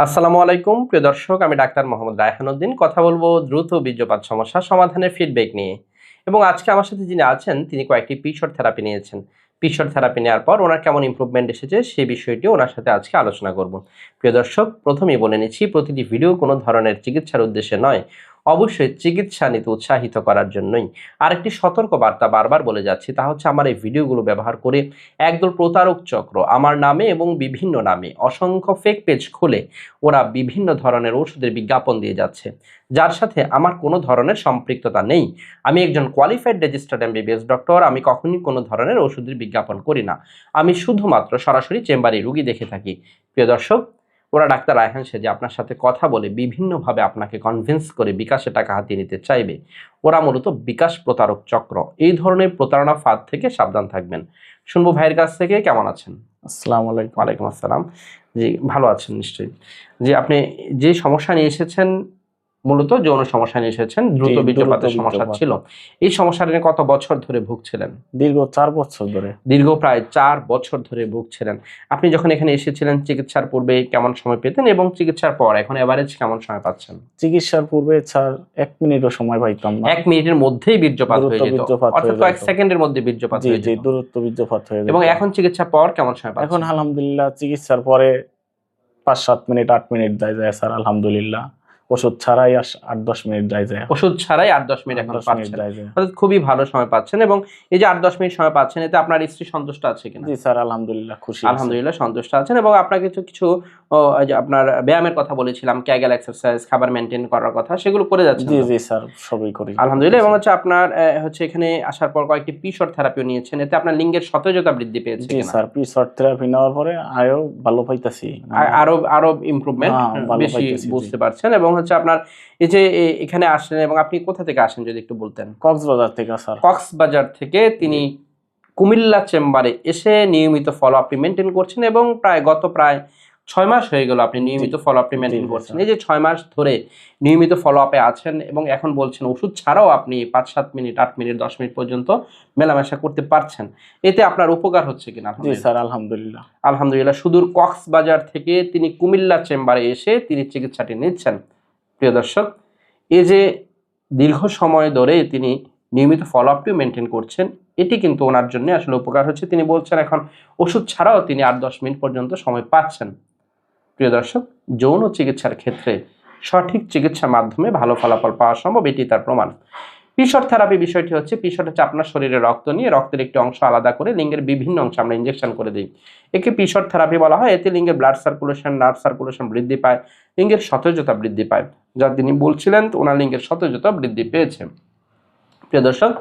আসসালামু আলাইকুম প্রিয় দর্শক, আমি ডাক্তার মোহাম্মদ রায়হান উদ্দিন কথা বলবো দ্রুত বীর্যপাত সমস্যা সমাধানের ফিডব্যাক নিয়ে। এবং আজকে আমার সাথে যিনি আছেন তিনি কয়েকটি পিশর থেরাপি নিয়েছেন। পিশর থেরাপি নেওয়ার পর ওনার কেমন ইমপ্রুভমেন্ট এসেছে সেই বিষয়টি ওনার সাথে আজকে আলোচনা করব। প্রিয় দর্শক, প্রথমেই বলে নিচ্ছি, প্রতিটি ভিডিও কোনো ধরনের চিকিৎসার উদ্দেশ্যে নয়, অবশ্যই চিকিৎসা নিতে উৎসাহিত করার জন্যই। আরেকটি সতর্ক বার্তা বারবার বলে যাচ্ছি, তা হচ্ছে আমার এই ভিডিওগুলো ব্যবহার করে একদল প্রতারক চক্র আমার নামে এবং বিভিন্ন নামে অসংখ্য ফেক পেজ খুলে ওরা বিভিন্ন ধরনের ওষুধের বিজ্ঞাপন দিয়ে যাচ্ছে, যার সাথে আমার কোনো ধরনের সম্পৃক্ততা নেই। আমি একজন কোয়ালিফাইড রেজিস্টার্ড এমবিবিএস ডক্টর। আমি কখনই কোনো ধরনের ওষুধের বিজ্ঞাপন করি না। আমি শুধুমাত্র সরাসরি চেম্বারে রুগী দেখে থাকি। প্রিয় দর্শক, ওরা ডাক্তার রায়হান সেজে আপনার সাথে কথা বলে বিভিন্নভাবে আপনাকে কনভিন্স করে বিকাশে টাকা হাতিয়ে নিতে চাইবে। ওরা মূলত বিকাশ প্রতারক চক্র। এই ধরনের প্রতারণা ফাঁদ থেকে সাবধান থাকবেন। শুনবো ভাইয়ের কাছ থেকে, কেমন আছেন? আসসালামু আলাইকুম। ওয়ালাইকুম আসসালাম। জি, ভালো আছেন নিশ্চয়ই। জি, আপনি যে সমস্যা নিয়ে এসেছেন, মূলত যৌন সমস্যা নিয়ে এসেছেন, দ্রুত বীর্যপাতের সমস্যা ছিল। এই সমস্যাটা নিয়ে কত বছর ধরে ভুগছিলেন? দীর্ঘ 4 বছর ধরে। দীর্ঘ প্রায় 4 বছর ধরে ভুগছিলেন। আপনি যখন এখানে এসেছিলেন চিকিৎসার পূর্বে কেমন সময় পেতেন এবং চিকিৎসার পর এখন এভারেজ কেমন সময় পাচ্ছেন? চিকিৎসার পূর্বে স্যার 1 মিনিটও সময় পাইতাম না। 1 মিনিটের মধ্যেই বীর্যপাত হয়ে যেত। অর্থাৎ কয়েক সেকেন্ডের মধ্যে বীর্যপাত হয়ে যেত। জি, দ্রুত বীর্যপাত হয়ে যেত। এবং এখন চিকিৎসার পর কেমন সময় পাচ্ছেন? এখন আলহামদুলিল্লাহ চিকিৎসার পরে 5-7 মিনিট 8 মিনিট যায় স্যার, আলহামদুলিল্লাহ। ওষুধ ছাড়াই 8-10 মিনিট যায়। ওষুধ ছাড়াই 8-10 মিনিট এখন পাচ্ছেন। অর্থাৎ খুবই ভালো সময় পাচ্ছেন। এবং এই যে 8-10 মিনিট সময় পাচ্ছেন, এতে আপনার স্ত্রী সন্তুষ্ট আছে কিনা? জি স্যার, আলহামদুলিল্লাহ খুশি। আলহামদুলিল্লাহ সন্তুষ্ট আছেন। এবং আপনাকে কিছু এই যে আপনার ব্যায়ামের কথা বলেছিলাম, ক্যাগেল এক্সারসাইজ, খাবার মেইনটেইন করার কথা, সেগুলো করে যাচ্ছেন? জি জি স্যার, সবই করি আলহামদুলিল্লাহ। এবং হচ্ছে আপনার হচ্ছে এখানে আসার পর কয়েকটি পিশর থেরাপিও নিয়েছেন। এতে আপনার লিঙ্গের সতেজতা বৃদ্ধি পেয়েছে জি কিনা? স্যার, পিশর থেরাপি নেওয়ার পরে আরো ভালো পাইতাছি। আরো ইমপ্রুভমেন্ট বেশি বুঝতে পারছেন। এবং হচ্ছে আপনার এই যে এখানে আসলেন, এবং আপনি কোথা থেকে আসেন যদি একটু বলতেন? কক্সবাজার থেকে স্যার। কক্সবাজার থেকে তিনি কুমিল্লা চেম্বারে এসে নিয়মিত ফলো আপনি মেনটেন করছেন। এবং গত প্রায় 6 মাস হয়ে গেল আপনি নিয়মিত ফলো আপনি মেনটেন করছেন। এই যে 6 মাস ধরে নিয়মিত ফলো আপে আছেন এবং এখন বলছেন ওষুধ ছাড়াও আপনি 5-7 মিনিট 8 মিনিট 10 মিনিট পর্যন্ত মেলামেশা করতে পারছেন। এতে আপনার উপকার হচ্ছে কিনা? জি স্যার, আলহামদুলিল্লাহ। আলহামদুলিল্লাহ। সুদূর কক্সবাজার থেকে তিনি কুমিল্লা চেম্বারে এসে তিনি চিকিৎসাটি নিচ্ছেন। প্রিয় দর্শক, এই যে দীর্ঘ সময় ধরে তিনি নিয়মিত ফলো আপটি মেনটেন করছেন, এটি কিন্তু ওনার জন্য আসলে উপকার হচ্ছে। তিনি বলছেন এখন ওষুধ ছাড়াও তিনি 8-10 মিনিট পর্যন্ত সময় পাচ্ছেন। প্রিয় দর্শক, যৌন চিকিৎসার ক্ষেত্রে সঠিক চিকিৎসার মাধ্যমে ভালো ফলাফল পাওয়া সম্ভব, এটি তার প্রমাণ। পিশর থেরাপি বিষয়টি হচ্ছে, পিশর হচ্ছে আপনার শরীরে রক্ত নিয়ে রক্তের একটি অংশ আলাদা করে লিঙ্গের বিভিন্ন অংশে আমরা ইনজেকশন করে দিই। একে পিশর থেরাপি বলা হয়। এতে লিঙ্গের ব্লাড সার্কুলেশন, নার্ভ সার্কুলেশন বৃদ্ধি পায়, লিঙ্গের সতেজতা বৃদ্ধি পায়। যা তিনি বলছিলেন ওনার লিঙ্গের সতেজতা বৃদ্ধি পেয়েছে। প্রিয় দর্শক,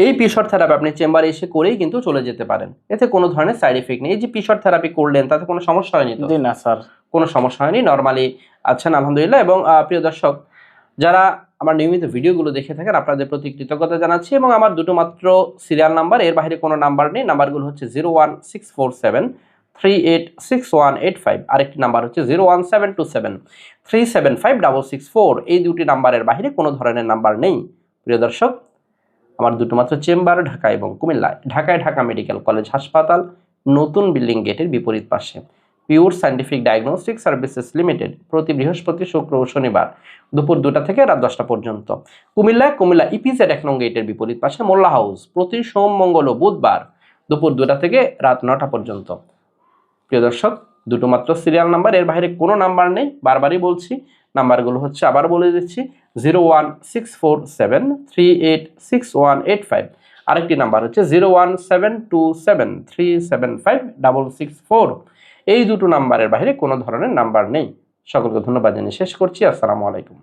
এই পিশর থেরাপি আপনি চেম্বারে এসে করেই কিন্তু চলে যেতে পারেন। এতে কোনো ধরনের সাইড এফেক্ট নেই। এই যে পিশর থেরাপি করলেন, তাতে কোনো সমস্যা হয়নি তো? জি না স্যার, কোনো সমস্যা হয়নি, নরমালি আছেন আলহামদুলিল্লাহ। এবং প্রিয় দর্শক, যারা আমার নিয়মিত ভিডিওগুলো দেখে থাকেন আপনাদের প্রতি কৃতজ্ঞতা জানাচ্ছি। এবং আমার দুটো মাত্র সিরিয়াল নাম্বার, এর বাইরে কোনো নাম্বার নেই। নাম্বারগুলো হচ্ছে 01647386185, আরেকটি নাম্বার হচ্ছে 01727375664। এই দুটি নাম্বারের বাইরে কোনো ধরনের নাম্বার নেই। প্রিয় দর্শক, আমার দুটো মাত্র চেম্বার ঢাকা এবং কুমিল্লায়। ঢাকায় ঢাকা মেডিকেল কলেজ হাসপাতাল, নতুন বিল্ডিং গেটের বিপরীত পাশে। Pure scientific diagnostic services limited, প্রতি বৃহস্পতি, শুক্র ও শনিবার দুপুর 2টা থেকে রাত 10টা পর্যন্ত। কুমিল্লা ইপিজেড 1 নং গেটের বিপরীত পাশে মোল্লা হাউস, প্রতি সোম, মঙ্গল ও বুধবার দুপুর 2টা থেকে রাত 9টা পর্যন্ত। প্রিয় দর্শক, দুটো মাত্র সিরিয়াল নাম্বার, এর বাইরে কোনো নাম্বার নেই। বারবারই বলছি, নাম্বারগুলো হচ্ছে, আবার বলে দিচ্ছি, 01647386185, আরেকটি নাম্বার হচ্ছে 01727375664। এই দুটো নাম্বারের বাইরে কোনো ধরনের নাম্বার নেই। সকলকে ধন্যবাদ জানিয়ে শেষ করছি। আসসালামু আলাইকুম।